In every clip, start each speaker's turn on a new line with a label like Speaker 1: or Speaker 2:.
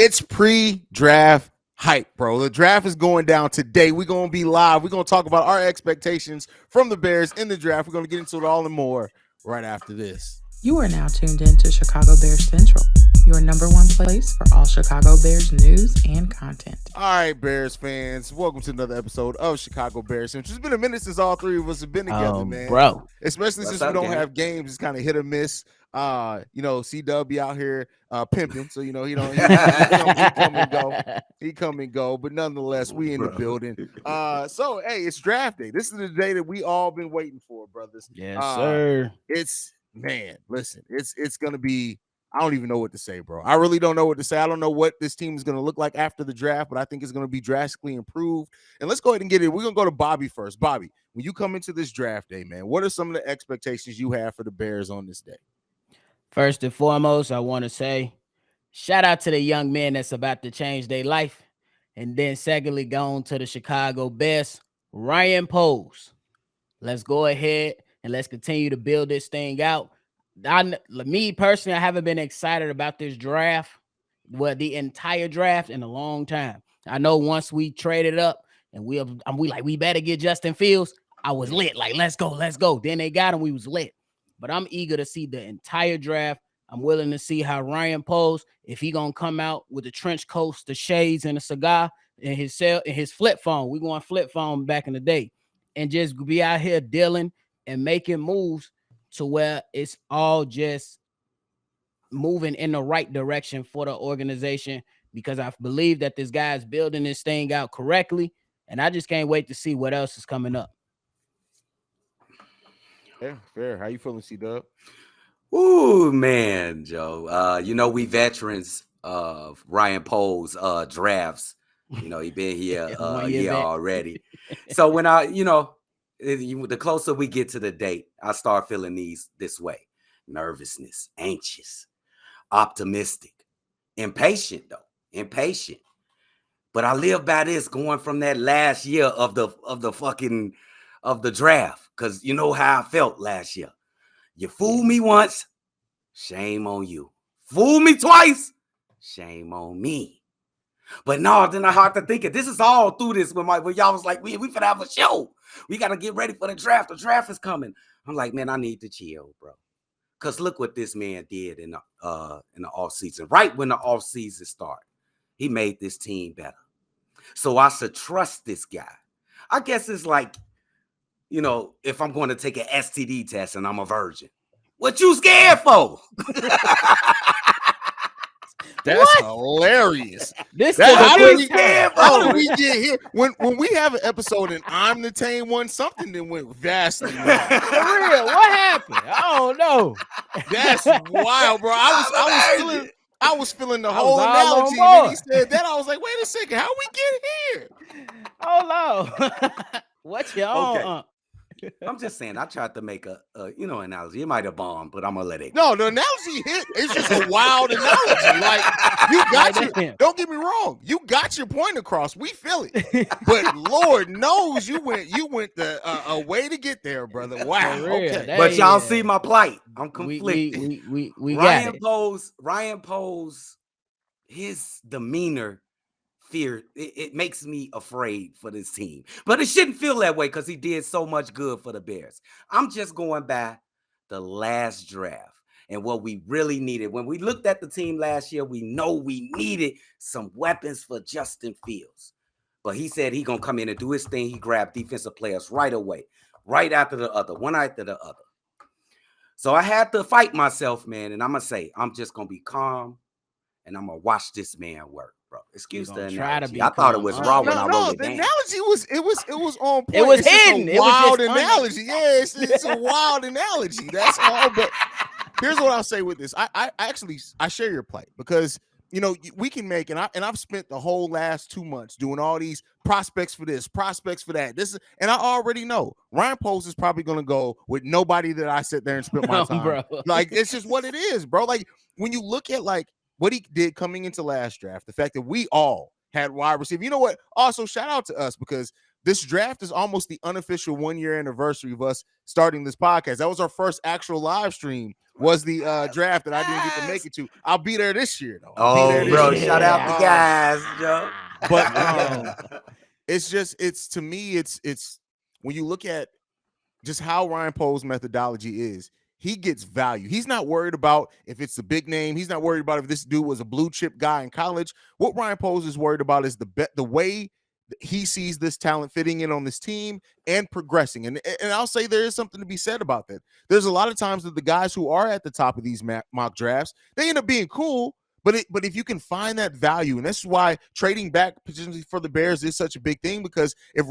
Speaker 1: It's pre-draft hype, bro. The draft is going down today. We're going to be live. We're going to talk about our expectations from the Bears in the draft. We're going to get into it all and more right after this.
Speaker 2: You are now tuned in to Chicago Bears Central, your number one place for all Chicago Bears news and content.
Speaker 1: All right, Bears fans, welcome to another episode of Chicago Bears Central. It's been a minute since all three of us have been together, man.
Speaker 3: Bro.
Speaker 1: Especially since we don't have games. It's kind of hit or miss. C-Dubb be out here pimping, so he come and go. He come and go, but nonetheless, we in the building. So hey, it's draft day. This is the day that we all been waiting for, brothers.
Speaker 3: Yes, sir.
Speaker 1: Listen, it's gonna be. I don't even know what to say, bro. I really don't know what to say. I don't know what this team is going to look like after the draft, but I think it's going to be drastically improved. And let's go ahead and get it. We're going to go to Bobby first. Bobby, when you come into this draft day, man, what are some of the expectations you have for the Bears on this day?
Speaker 3: First and foremost, I want to say shout out to the young men that's about to change their life. And then secondly, going to the Chicago Bears, Ryan Poles. Let's go ahead and let's continue to build this thing out. Me personally, I haven't been excited about this draft, the entire draft in a long time. I know once we traded up and we better get Justin Fields. I was lit, like let's go. Then they got him, we was lit. But I'm eager to see the entire draft. I'm willing to see how Ryan Poles, if he gonna come out with the trench coats, the shades, and a cigar, and his flip phone. We going flip phone back in the day, and just be out here dealing and making moves to where it's all just moving in the right direction for the organization, because I believe that this guy is building this thing out correctly, and I just can't wait to see what else is coming up.
Speaker 1: Yeah, fair. How you feeling, C-Dubb?
Speaker 4: Ooh, man, Joe. We veterans of Ryan Poles drafts. He been here a year already. So when the closer we get to the date, I start feeling this way: nervousness, anxious, optimistic, impatient. But I live by this going from that last year of the draft, because you know how I felt last year. You fooled me once, shame on you. Fooled me twice, shame on me. But no, then I had to think it. This is all through this when y'all was like, we finna have a show. We got to get ready for the draft. The draft is coming. I'm like, man, I need to chill, bro. Because look what this man did in the offseason. Right when the offseason started, he made this team better. So I should trust this guy. I guess it's like, if I'm going to take an STD test and I'm a virgin, what you scared for?
Speaker 1: That's hilarious.
Speaker 3: How
Speaker 1: did we get here? When we have an episode and I'm the tame one, something that went vastly wrong.
Speaker 3: For real, what happened? I don't know.
Speaker 1: That's wild, bro. I was feeling the whole analogy, and then he said that. I was like, wait a second, how we get here?
Speaker 3: Oh no. What's your own?
Speaker 4: Okay. I'm just saying, I tried to make a analogy. It might have bombed, but I'm gonna let it
Speaker 1: go. No, the analogy hit. It's just a wild analogy. Like, you got don't get me wrong, you got your point across. We feel it. But Lord knows you went a way to get there, brother. Wow. Okay.
Speaker 4: But y'all see my plight. I'm conflicted.
Speaker 3: We
Speaker 4: Ryan Poles, his demeanor, fear, it makes me afraid for this team. But it shouldn't feel that way because he did so much good for the Bears. I'm just going by the last draft and what we really needed. When we looked at the team last year, we know we needed some weapons for Justin Fields. But he said he's going to come in and do his thing. He grabbed defensive players right away, right after the other, one after the other. So I had to fight myself, man. And I'm going to say, I'm just going to be calm and I'm going to watch this man work. Excuse the analogy. I thought it was wrong when I wrote it down.
Speaker 1: The analogy was on point.
Speaker 3: It was hidden.
Speaker 1: It was a wild analogy. Yeah, it's a wild analogy. That's all. But here's what I'll say with this. I actually share your plight because we can make and I've spent the whole last 2 months doing all these prospects for this, prospects for that. And I already know Ryan Poles is probably gonna go with nobody that I sit there and spend my time. Bro. Like it's just what it is, bro. Like when you look at what he did coming into last draft, the fact that we all had wide receiver. You know what? Also, shout out to us because this draft is almost the unofficial 1-year anniversary of us starting this podcast. That was our first actual live stream. Was the draft that I didn't get to make it to. I'll be there this year though. I'll be there this
Speaker 4: bro,
Speaker 1: year.
Speaker 4: shout out the guys, Joe.
Speaker 1: But it's to me, it's when you look at just how Ryan Poles' methodology is, he gets value. He's not worried about if it's a big name. He's not worried about if this dude was a blue chip guy in college. What Ryan Poles is worried about is the way he sees this talent fitting in on this team and progressing. And I'll say there is something to be said about that. There's a lot of times that the guys who are at the top of these mock drafts, they end up being cool. But if you can find that value, and this is why trading back potentially for the Bears is such a big thing, because if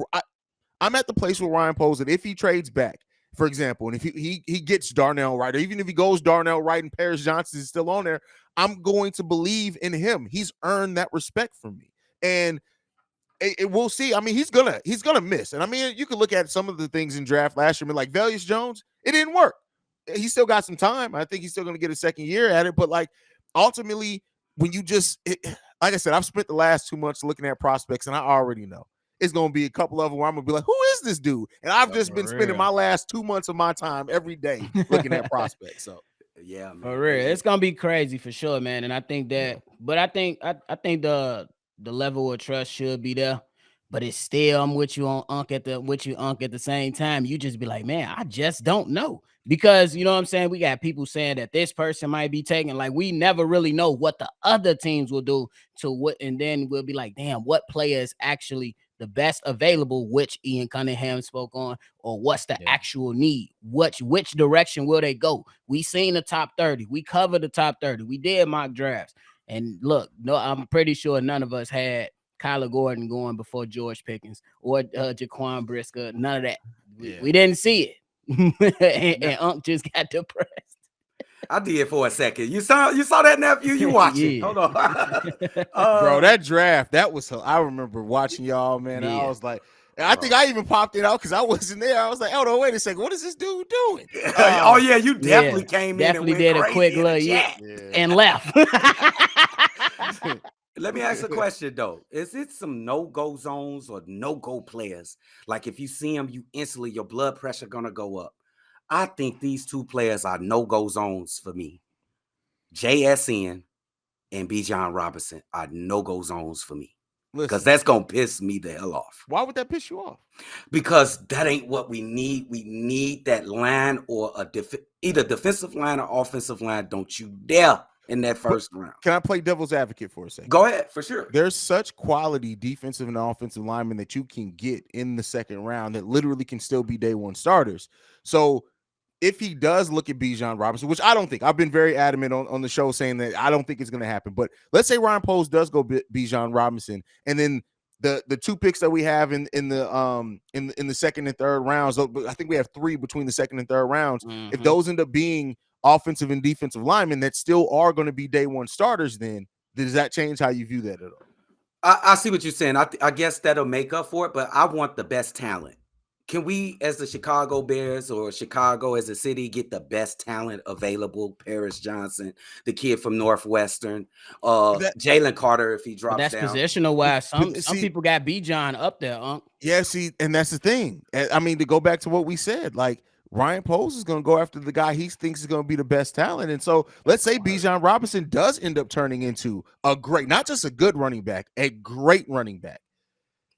Speaker 1: I'm at the place with Ryan Poles that if he trades back, for example, and if he gets Darnell Wright, or even if he goes Darnell Wright and Paris Johnson is still on there, I'm going to believe in him. He's earned that respect from me. And we'll see. I mean, he's gonna miss. And I mean, you can look at some of the things in draft last year. I mean, like Velus Jones, it didn't work. He still got some time. I think he's still gonna get a second year at it. But like ultimately, when you like I said, I've spent the last 2 months looking at prospects, and I already know it's gonna be a couple of them where I'm gonna be like, who is this dude? And I've just been spending my last 2 months of my time every day looking at prospects. So
Speaker 4: yeah, man.
Speaker 3: For real, it's gonna be crazy for sure, man. And I think that, but I think the level of trust should be there. But it's still, I'm with you on Unc at the same time. You just be like, man, I just don't know. Because you know what I'm saying? We got people saying that this person might be taken. Like, we never really know what the other teams will do to what, and then we'll be like, damn, what player is actually the best available, which Ian Cunningham spoke on, or what's the actual need? Which direction will they go? We seen the top 30. We covered the top 30. We did mock drafts. And look, no, I'm pretty sure none of us had Kyler Gordon going before George Pickens or Jaquan Brisker. None of that. We didn't see it. and Unc just got depressed.
Speaker 4: I did for a second. You saw that, nephew? You watch it. Hold on.
Speaker 1: Bro, that draft, that was I remember watching y'all, man. I was like, I think I even popped it out because I wasn't there. I was like, oh no, wait a second, what is this dude doing?
Speaker 4: Oh yeah, you definitely came
Speaker 3: definitely
Speaker 4: in and
Speaker 3: did a quick little and left.
Speaker 4: Let me ask a question though. Is it some no-go zones or no-go players? Like if you see them, you instantly, your blood pressure gonna go up. I think these two players are no-go zones for me. JSN and Bijan Robinson are no-go zones for me. Because that's gonna piss me the hell off.
Speaker 1: Why would that piss you off?
Speaker 4: Because that ain't what we need. We need that line or either defensive line or offensive line. Don't you dare in that first round.
Speaker 1: Can I play devil's advocate for a second?
Speaker 4: Go ahead, for sure.
Speaker 1: There's such quality defensive and offensive linemen that you can get in the second round that literally can still be day one starters. So if he does look at Bijan Robinson, which I don't think, I've been very adamant on the show saying that I don't think it's going to happen. But let's say Ryan Poles does go Bijan Robinson, and then the two picks that we have in the second and third rounds, I think we have 3 between the second and third rounds. If those end up being offensive and defensive linemen that still are going to be day one starters, then does that change how you view that at all?
Speaker 4: I see what you're saying. I guess that'll make up for it, but I want the best talent. Can we, as the Chicago Bears or Chicago as a city, get the best talent available? Paris Johnson, the kid from Northwestern, Jalen Carter, if he drops down.
Speaker 3: That's positional wise. Some people got Bijan up there, Unc.
Speaker 1: Yeah, see, and that's the thing. I mean, to go back to what we said, like Ryan Poles is going to go after the guy he thinks is going to be the best talent. And so let's say Bijan Robinson does end up turning into a great, not just a good running back, a great running back.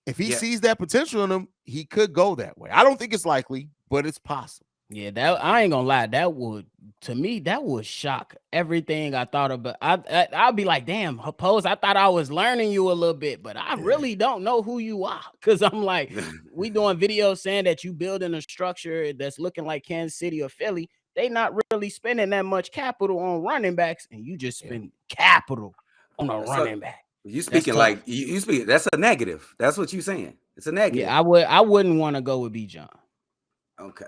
Speaker 1: If he sees that potential in him, he could go that way. I don't think it's likely, but it's possible.
Speaker 3: Yeah, that I ain't gonna lie. That would shock everything I thought about. I'll be like, damn, Poles, I thought I was learning you a little bit, but I really don't know who you are. Cause I'm like, we doing videos saying that you building a structure that's looking like Kansas City or Philly. They not really spending that much capital on running backs, and you just spend capital on a running back.
Speaker 4: You speaking like you speak. That's a negative. That's what you saying. It's a negative.
Speaker 3: Yeah, I wouldn't want to go with Bijan.
Speaker 4: Okay.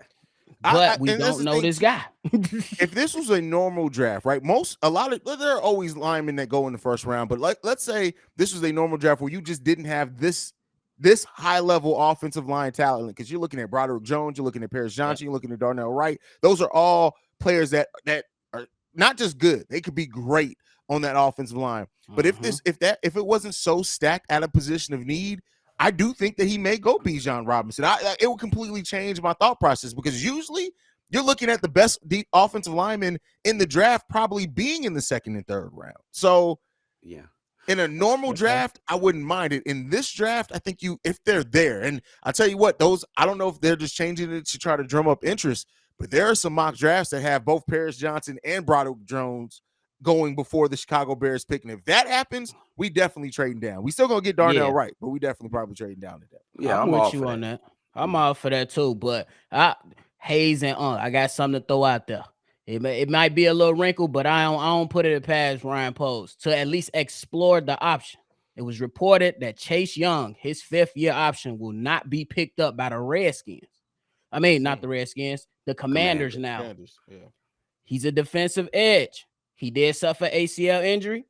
Speaker 3: But we don't know this guy.
Speaker 1: If this was a normal draft, right? There are always linemen that go in the first round, but let's say this was a normal draft where you just didn't have this high level offensive line talent, because you're looking at Broderick Jones, you're looking at Paris Johnson, you're looking at Darnell Wright. Those are all players that are not just good; they could be great on that offensive line. But if it wasn't so stacked at a position of need, I do think that he may go Bijan Robinson. It would completely change my thought process because usually you're looking at the best offensive linemen in the draft probably being in the second and third round. So
Speaker 4: yeah.
Speaker 1: In a normal draft, I wouldn't mind it. In this draft, I think if they're there, and I'll tell you what, I don't know if they're just changing it to try to drum up interest, but there are some mock drafts that have both Paris Johnson and Broderick Jones going before the Chicago Bears pick. And if that happens, we definitely trading down. We still gonna get Darnell Wright, but we definitely probably trading down to that.
Speaker 4: Yeah,
Speaker 3: I'm with you on that. I'm all for that too. But Haize and I got something to throw out there. It might be a little wrinkle, but I don't put it past Ryan Poles to at least explore the option. It was reported that Chase Young, his 5th-year option, will not be picked up by the Redskins. I mean, not the Redskins, the Commanders now.
Speaker 1: Commanders, yeah.
Speaker 3: He's a defensive edge. He did suffer ACL injury.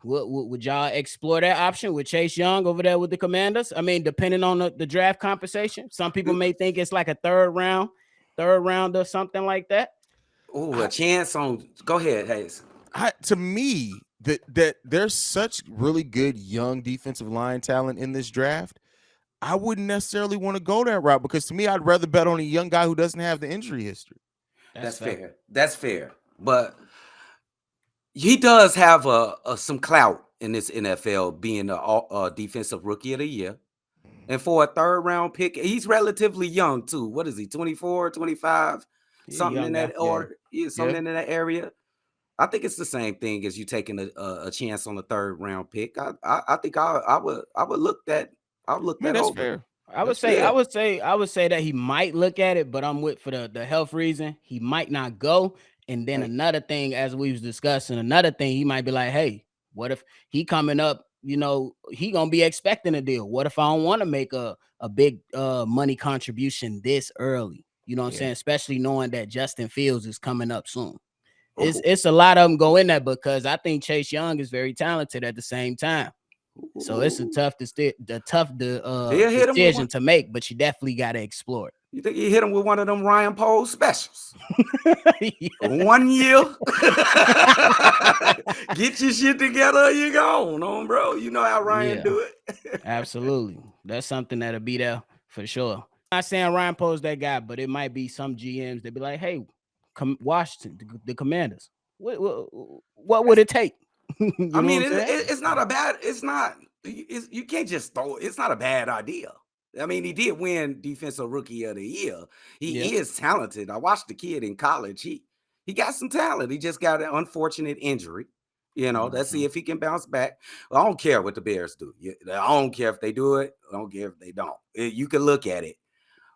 Speaker 3: Would y'all explore that option with Chase Young over there with the Commanders? I mean, depending on the draft compensation, some people may think it's like a third round or something like that.
Speaker 4: Oh, a chance on. Go ahead, Haize.
Speaker 1: To me, that there's such really good young defensive line talent in this draft. I wouldn't necessarily want to go that route because to me, I'd rather bet on a young guy who doesn't have the injury history.
Speaker 4: That's fair. That's fair. But he does have some clout in this NFL being a defensive rookie of the year. And for a third round pick, he's relatively young too. What is he? 24, 25, something in that order. Yeah, something in that area. I think it's the same thing as you taking a chance on a third round pick. I think I would look that. I would look that
Speaker 1: that's
Speaker 4: over.
Speaker 1: Fair.
Speaker 3: I would say that he might look at it, but I'm with for the health reason. He might not go. And then another thing, as we was discussing, he might be like, hey, what if he coming up, he gonna be expecting a deal. What if I don't want to make a big money contribution this early? You know what I'm saying? Especially knowing that Justin Fields is coming up soon. It's a lot of them go in there because I think Chase Young is very talented at the same time. So it's a tough decision to make, but you definitely got to explore it.
Speaker 4: You think you hit him with one of them Ryan Poles specials? 1 year. Get your shit together, you gone, bro. You know how Ryan do it.
Speaker 3: Absolutely. That's something that'll be there for sure. I'm not saying Ryan Poles that guy, but it might be some GMs that be like, hey, Washington, the Commanders. What would it take?
Speaker 4: I mean, it's not a bad. You can't just throw. It's not a bad idea. I mean, he did win Defensive Rookie of the Year. He is talented. I watched the kid in college. He got some talent. He just got an unfortunate injury. Let's see if he can bounce back. I don't care what the Bears do. I don't care if they do it. I don't care if they don't. You can look at it.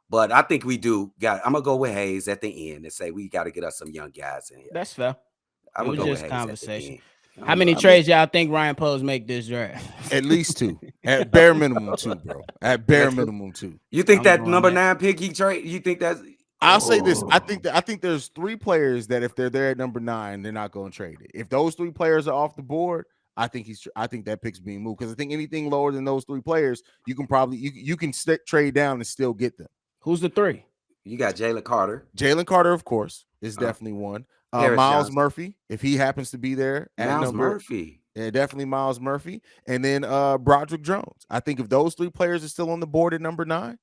Speaker 4: But I think we do. I'm going to go with Haize at the end and say we got to get us some young guys in here.
Speaker 3: That's fair.
Speaker 4: I'm
Speaker 3: it was
Speaker 4: go
Speaker 3: just
Speaker 4: with
Speaker 3: conversation. How many trades y'all think Ryan Poles make this draft?
Speaker 1: At least 2. At bare minimum 2, bro. At bare minimum 2.
Speaker 4: You think that number 9 pick he trade? You think that's?
Speaker 1: I'll say this. I think there's 3 players that if they're there at number 9, they're not going to trade it. If those 3 players are off the board, I think that pick's being moved because I think anything lower than those 3 players, you can probably you can trade down and still get them.
Speaker 3: Who's the 3?
Speaker 4: You got Jalen Carter.
Speaker 1: Jalen Carter, of course, is definitely one. Miles Murphy, if he happens to be there at
Speaker 4: Miles
Speaker 1: number
Speaker 4: Murphy.
Speaker 1: Yeah, definitely Miles Murphy. And then Broderick Jones. I think if those 3 players are still on the board at number 9,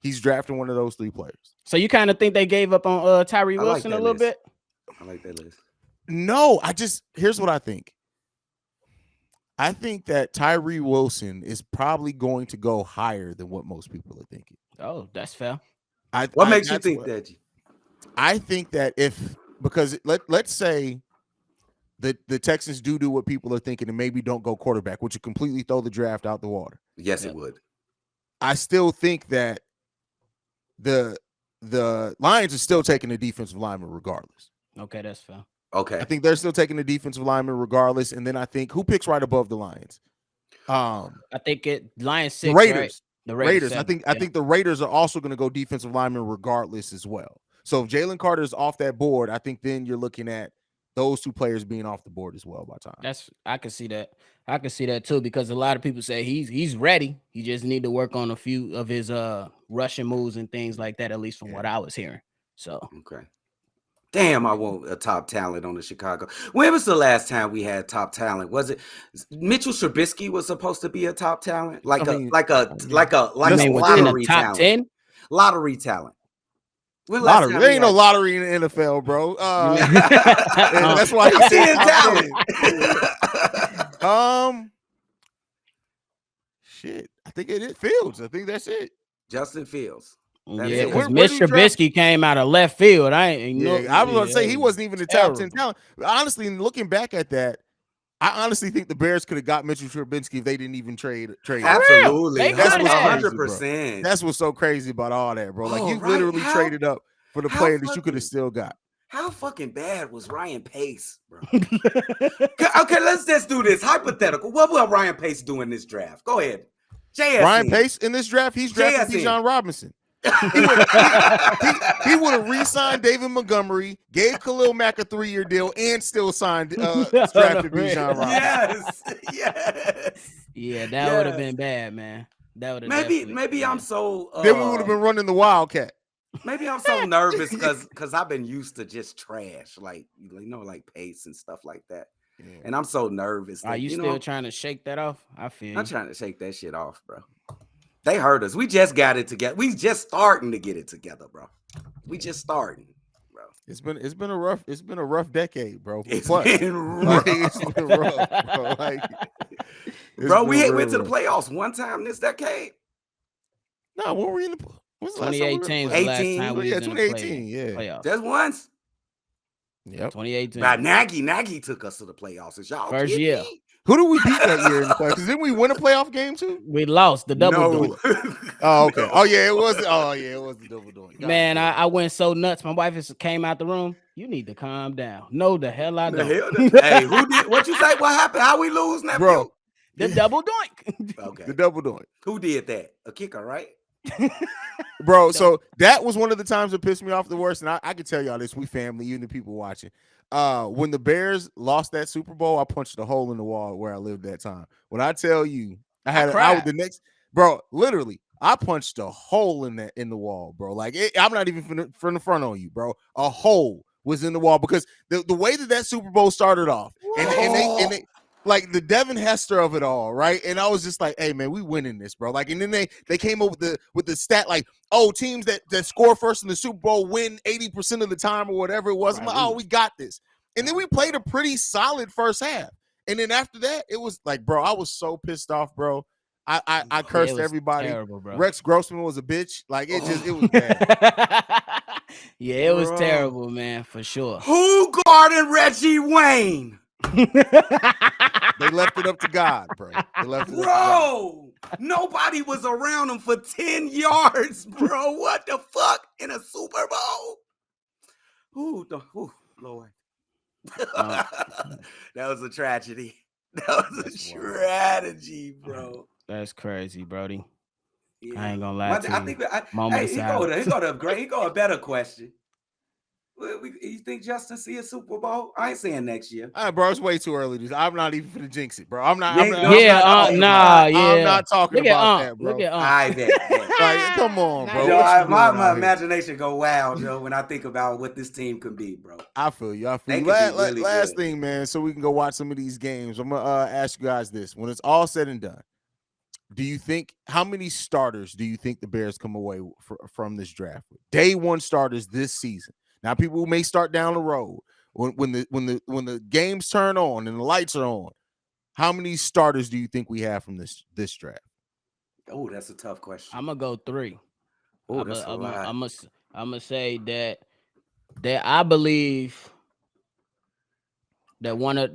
Speaker 1: he's drafting one of those 3 players.
Speaker 3: So you kind of think they gave up on Tyree Wilson a little bit?
Speaker 4: I like that list.
Speaker 1: No, here's what I think. I think that Tyree Wilson is probably going to go higher than what most people are thinking.
Speaker 3: Oh, that's fair.
Speaker 4: What makes you think that?
Speaker 1: I think that because let's say the Texans do what people are thinking and maybe don't go quarterback, which would completely throw the draft out the water.
Speaker 4: Yes, it would.
Speaker 1: I still think that the Lions are still taking a defensive lineman regardless.
Speaker 3: Okay, that's fair.
Speaker 4: Okay.
Speaker 1: I think they're still taking the defensive lineman regardless. And then I think who picks right above the Lions?
Speaker 3: I think Lions 6.
Speaker 1: The Raiders.
Speaker 3: Right?
Speaker 1: The Raiders. I think the Raiders are also going to go defensive lineman regardless as well. So if Jalen Carter is off that board, I think then you're looking at those 2 players being off the board as well by time.
Speaker 3: I can see that. I can see that too because a lot of people say he's ready. He just need to work on a few of his rushing moves and things like that. At least from what I was hearing. So
Speaker 4: okay. Damn, I want a top talent on the Chicago. When was the last time we had top talent? Was it Mitchell Trubisky was supposed to be a top talent? Like
Speaker 1: I
Speaker 4: a
Speaker 1: mean,
Speaker 4: like a
Speaker 1: I mean,
Speaker 4: like a like a
Speaker 1: Justin
Speaker 3: within the
Speaker 1: Fields.
Speaker 4: lottery
Speaker 3: top
Speaker 4: talent.
Speaker 3: 10?
Speaker 4: Lottery talent. When last
Speaker 1: Lottery.
Speaker 4: time
Speaker 1: There
Speaker 4: we
Speaker 1: ain't no
Speaker 4: had
Speaker 1: lottery in the NFL, bro. And
Speaker 3: Um,
Speaker 1: that's why he
Speaker 4: top
Speaker 1: said
Speaker 4: 10
Speaker 1: top
Speaker 4: talent.
Speaker 1: 10. Shit. I think it is Fields. I think that's it.
Speaker 4: Justin Fields. That's
Speaker 3: yeah,
Speaker 4: it.
Speaker 3: because
Speaker 1: Where
Speaker 3: Mitch
Speaker 1: do you draft?
Speaker 3: Trubisky came out of left field. I ain't
Speaker 1: Yeah,
Speaker 3: no.
Speaker 1: I was going to
Speaker 3: Yeah,
Speaker 1: say
Speaker 3: it
Speaker 1: he
Speaker 3: was
Speaker 1: wasn't even the top 10
Speaker 3: terrible.
Speaker 1: talent. Honestly, looking back at that, I honestly think the Bears could have got Mitchell Trubisky if they didn't even trade him.
Speaker 4: Absolutely.
Speaker 3: They
Speaker 1: That's
Speaker 3: could
Speaker 1: what's
Speaker 3: have.
Speaker 1: crazy, bro.
Speaker 4: 100%.
Speaker 1: That's what's so crazy about all that, bro. Like
Speaker 4: Oh,
Speaker 1: you
Speaker 4: right.
Speaker 1: literally
Speaker 4: How-
Speaker 1: traded up for the
Speaker 4: how
Speaker 1: player that you could have
Speaker 4: fucking-
Speaker 1: still got.
Speaker 4: How fucking bad was Ryan Pace, bro? Okay, let's just do this. Hypothetical. What will Ryan Pace do in this draft? Go ahead. JSN.
Speaker 1: Ryan Pace in this draft, he's drafting
Speaker 4: JSN.
Speaker 1: Bijan Robinson. He would have re-signed David Montgomery, gave Khalil Mack a 3-year deal, and still signed drafted Bijan Robinson.
Speaker 4: Yes.
Speaker 3: Yeah, that would have been bad, man. That would have
Speaker 4: Maybe I'm so
Speaker 1: Then we would have been running the Wildcat.
Speaker 4: maybe I'm so nervous because I've been used to just trash, like Pace and stuff like that.
Speaker 1: Yeah.
Speaker 4: And I'm so nervous.
Speaker 3: Are
Speaker 4: that,
Speaker 3: you still trying to shake that off? I feel
Speaker 4: I'm
Speaker 3: you.
Speaker 4: trying to shake that shit off, bro. They hurt us. We just got it together. We just starting to get it together, bro. We just starting, bro.
Speaker 1: It's been a rough decade, bro.
Speaker 4: It's
Speaker 1: Plus,
Speaker 4: been rough.
Speaker 1: it's been rough, bro. Like,
Speaker 4: Bro, we
Speaker 1: real
Speaker 4: went to the
Speaker 1: rough.
Speaker 4: playoffs one time this decade.
Speaker 1: No, when were we in the? When's the last time we were in
Speaker 3: 2018
Speaker 1: the
Speaker 3: was the last
Speaker 4: 18?
Speaker 3: time we
Speaker 1: Yeah,
Speaker 3: was in the
Speaker 1: 2018, yeah.
Speaker 3: playoffs.
Speaker 4: Just once.
Speaker 1: Yep.
Speaker 3: 2018.
Speaker 4: Now, Nagy took us to the playoffs. Is y'all
Speaker 3: First
Speaker 4: kidding
Speaker 3: year.
Speaker 4: me?
Speaker 1: Who did we beat that year in the playoffs? Because didn't we win a playoff game too?
Speaker 3: We lost the double
Speaker 4: No.
Speaker 3: doink.
Speaker 1: Oh, okay.
Speaker 4: No.
Speaker 1: Oh yeah, it was. Oh yeah, it was the double doink. God
Speaker 3: Man,
Speaker 1: damn.
Speaker 3: I went so nuts. My wife came out the room. You need to calm down. No, the hell I
Speaker 4: The
Speaker 3: don't.
Speaker 4: hell? Hey, who did? What you say? What happened? How we lose, nephew?
Speaker 1: Bro.
Speaker 3: The double doink.
Speaker 4: Okay.
Speaker 1: The double doink.
Speaker 4: Who did that? A kicker, right?
Speaker 1: Bro, so that was one of the times that pissed me off the worst. And I can tell y'all this, we family, you and the people watching. When the Bears lost that Super Bowl, I punched a hole in the wall where I lived that time. When I tell you, literally, I punched a hole in the wall, bro. Like I'm not even from the front on you, bro. A hole was in the wall because the way that Super Bowl started off, and they like the Devin Hester of it all, right? And I was just like, hey man, we winning this, bro. Like, and then they came up with the stat like, oh, teams that score first in the Super Bowl win 80% of the time or whatever it was. I'm like, oh, we got this. And then we played a pretty solid first half. And then after that, it was like, bro, I was so pissed off, bro. I cursed everybody.
Speaker 3: Terrible, bro.
Speaker 1: Rex Grossman was a bitch. Like it was bad.
Speaker 3: Yeah, it was
Speaker 4: Bro.
Speaker 3: terrible, man, for sure.
Speaker 4: Who guarded Reggie Wayne?
Speaker 1: They left it up to God, bro. They left it up to God.
Speaker 4: Bro, nobody was around him for 10 yards, bro. What the fuck in a Super Bowl? Ooh, Lord. That was a tragedy. That was a tragedy, bro.
Speaker 3: That's crazy, Brody.
Speaker 4: Yeah.
Speaker 3: I ain't gonna lie to you.
Speaker 4: I think
Speaker 3: Moment of
Speaker 4: he go to great. He go a better question. You think Justin see a Super Bowl? I ain't saying next year.
Speaker 1: All right, bro, it's way too early. I'm not even gonna jinx it, bro. I'm not.
Speaker 4: I'm
Speaker 1: I'm not talking
Speaker 3: Look
Speaker 1: about
Speaker 3: at
Speaker 1: that, bro.
Speaker 3: Look at
Speaker 4: I bet.
Speaker 1: Like, come on, bro.
Speaker 4: Yo,
Speaker 1: What you
Speaker 4: my
Speaker 1: doing out here?
Speaker 4: imagination go wild, Joe, when I think about what this team can be, bro.
Speaker 1: I feel you.
Speaker 4: They
Speaker 1: You.
Speaker 4: could be really
Speaker 1: Last
Speaker 4: good.
Speaker 1: thing, man, so we can go watch some of these games. I'm gonna ask you guys this: when it's all said and done, do you think how many starters do you think the Bears come away from this draft with? Day one starters this season. Now, people may start down the road when the games turn on and the lights are on. How many starters do you think we have from this draft?
Speaker 4: Oh, that's a tough question.
Speaker 3: I'm gonna go 3.
Speaker 4: Oh, that's a lot.
Speaker 3: I'm gonna say that I believe that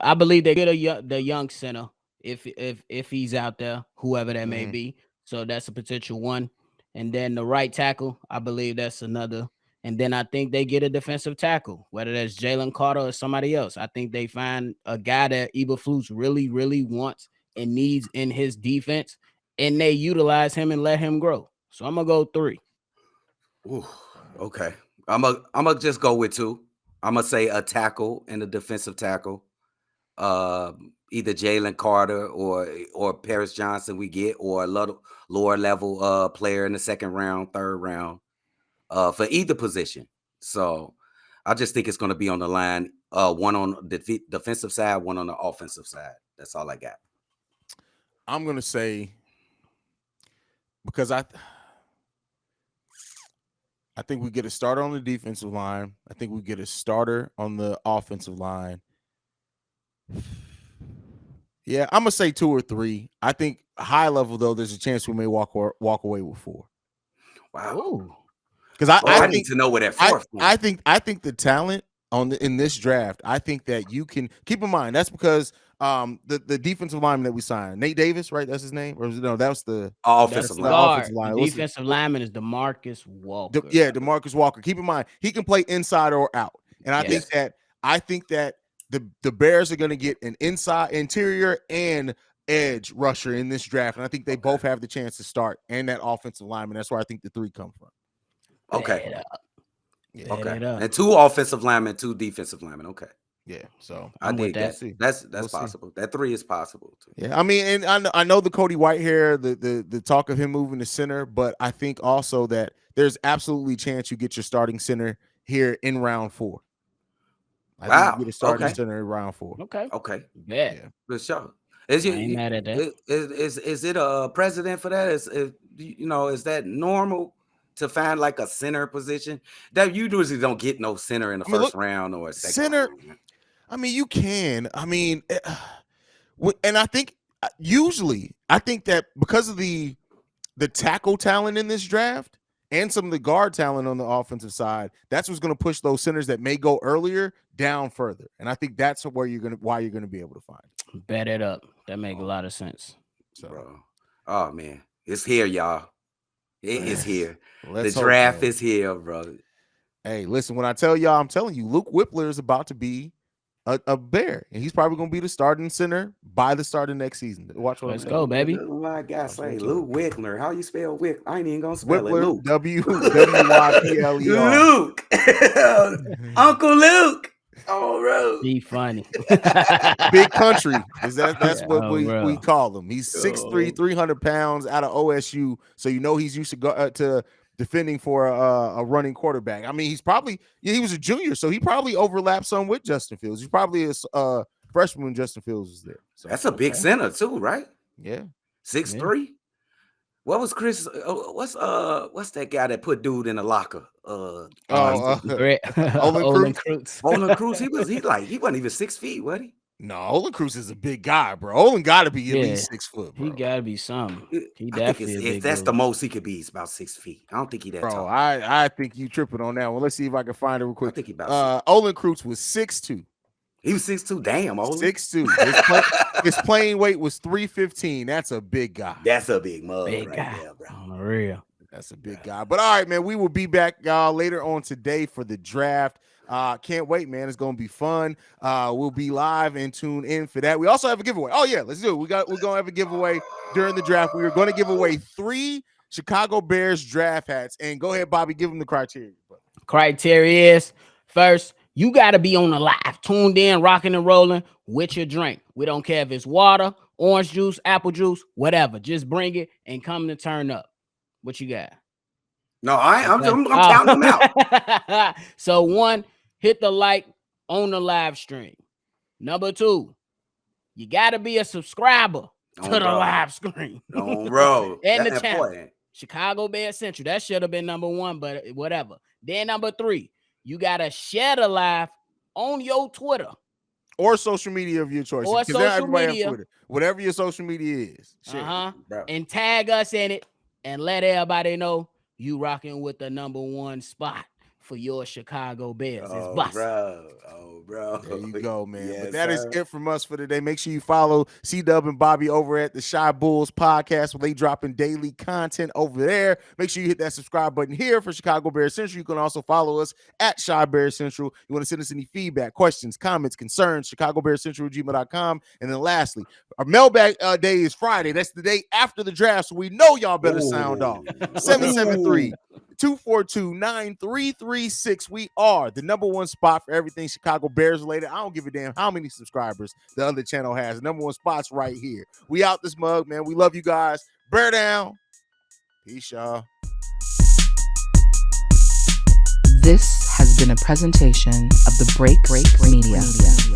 Speaker 3: I believe they get the young center if he's out there, whoever that may be. So that's a potential one. And then the right tackle, I believe that's another. And then I think they get a defensive tackle, whether that's Jalen Carter or somebody else. I think they find a guy that Eberflus really, really wants and needs in his defense, and they utilize him and let him grow. So I'm gonna go 3.
Speaker 4: Ooh, okay. I'm gonna just go with 2. I'm gonna say a tackle and a defensive tackle. Either Jalen Carter or Paris Johnson we get, or a lower level player in the second round, third round, for either position. So I just think it's going to be on the line. One on the defensive side, one on the offensive side. That's all I got.
Speaker 1: I'm gonna say because I think we get a starter on the defensive line. I think we get a starter on the offensive line. Yeah, I'm gonna say 2 or 3. I think high level though, there's a chance we may walk away with 4.
Speaker 4: Wow.
Speaker 1: Because
Speaker 4: I need to know where that fourth.
Speaker 1: I think the talent in this draft. I think that you can keep in mind that's because the defensive lineman that we signed, Nate Davis, right? That's his name, or no? That was the
Speaker 4: offensive line.
Speaker 1: Offensive line.
Speaker 3: The defensive lineman is DeMarcus Walker.
Speaker 1: DeMarcus Walker. Keep in mind he can play inside or out, and I think that the Bears are going to get an interior and edge rusher in this draft, and I think they both have the chance to start and that offensive lineman. That's where I think the 3 come from.
Speaker 4: Okay.
Speaker 1: Yeah.
Speaker 4: Okay. And 2 offensive linemen, 2 defensive linemen. Okay.
Speaker 1: Yeah. So
Speaker 4: I think that's possible. That 3 is possible too.
Speaker 1: Yeah. I mean, and I know the Cody Whitehair, the talk of him moving to center, but I think also that there's absolutely a chance you get your starting center here in round 4. I think you get a starting center in round 4.
Speaker 4: Okay.
Speaker 3: Yeah.
Speaker 4: For sure.
Speaker 3: Is
Speaker 4: it a precedent for that? Is that normal to find like a center position? That you usually don't get no center in the first round or a second
Speaker 1: center
Speaker 4: round.
Speaker 1: I mean, you can. I mean, and I think that because of the tackle talent in this draft and some of the guard talent on the offensive side, that's what's going to push those centers that may go earlier down further. And I think that's why you're going to be able to find.
Speaker 3: Bet it up. That make a lot of sense.
Speaker 4: So, bro. Oh man, it's here, y'all. It is here. The draft is here, bro.
Speaker 1: Hey, listen, when I tell y'all, I'm telling you, Luke Whippler is about to be a Bear, and he's probably going to be the starting center by the start of next season. Watch what
Speaker 3: Let's go, baby.
Speaker 4: My God, say Luke Whippler. How you spell Wick? I ain't even gonna spell
Speaker 1: Whippler,
Speaker 4: it. Luke.
Speaker 1: W-Y-P-L-E-R.
Speaker 4: Luke, Uncle Luke. Oh, bro.
Speaker 3: Be funny.
Speaker 1: Big country. That's what we call him. He's 6'3", 300 pounds out of OSU, so he's used to go to defending for a running quarterback. I mean, he was a junior, so he probably overlapped some with Justin Fields. He's probably a freshman when Justin Fields was there. So
Speaker 4: that's a big center too, right?
Speaker 1: Yeah,
Speaker 4: 6'3". What was Chris? What's that guy that put dude in the locker?
Speaker 1: Olin
Speaker 3: Cruz.
Speaker 4: Olin Cruz. He wasn't even 6 feet, was he?
Speaker 1: No, Olin Cruz is a big guy, bro. Olin got to be at least 6 foot, bro.
Speaker 3: He got to be something. He definitely
Speaker 4: that's the most he could be. He's about 6 feet. I don't think he that tall.
Speaker 1: I think you tripping on that one. Let's see if I can find it real quick.
Speaker 4: I think he about
Speaker 1: Olin Cruz was 6'2".
Speaker 4: He was 6'2". Damn, Olin.
Speaker 1: 6'2". His playing weight was 315. That's a big guy.
Speaker 4: That's a big mug
Speaker 3: big
Speaker 4: right
Speaker 3: guy.
Speaker 4: there, bro.
Speaker 3: On the real.
Speaker 1: That's a big guy. But all right, man, we will be back, y'all, later on today for the draft. Can't wait, man. It's gonna be fun. We'll be live and tune in for that. We also have a giveaway. Oh yeah, let's do it. We're gonna have a giveaway during the draft. We are going to give away 3 Chicago Bears draft hats. And go ahead, Bobby, give them the criteria.
Speaker 3: Criteria is first, you got to be on the live, tuned in, rocking and rolling with your drink. We don't care if it's water, orange juice, apple juice, whatever. Just bring it and come to turn up. What you got?
Speaker 4: No, I'm counting them out.
Speaker 3: So 1, hit the like on the live stream. Number 2, you got to be a subscriber to the live stream.
Speaker 4: Oh, bro.
Speaker 3: And the channel. Chicago Bears Central. That should have been number 1, but whatever. Then number 3, you got to share the live on your Twitter.
Speaker 1: Or social media of your choice.
Speaker 3: Or social media.
Speaker 1: Whatever your social media is.
Speaker 3: And tag us in it and let everybody know you rocking with the number 1 spot for your Chicago Bears.
Speaker 4: Bro.
Speaker 1: There you go, man.
Speaker 4: Yes,
Speaker 1: but that is it from us for today. Make sure you follow C-Dubb and Bobby over at the Shy Bulls podcast, where they dropping daily content over there. Make sure you hit that subscribe button here for Chicago Bears Central. You can also follow us at Shy Bears Central. You want to send us any feedback, questions, comments, concerns, ChicagoBearsCentral@gmail.com. And then lastly, our mailbag day is Friday. That's the day after the draft, so we know y'all better sound off. 773-242-9336. We are the number 1 spot for everything Chicago Bears related. I don't give a damn how many subscribers the other channel has. The number 1 spot's right here. We out this mug, man. We love you guys. Bear down. Peace, y'all.
Speaker 2: This has been a presentation of the Break Media.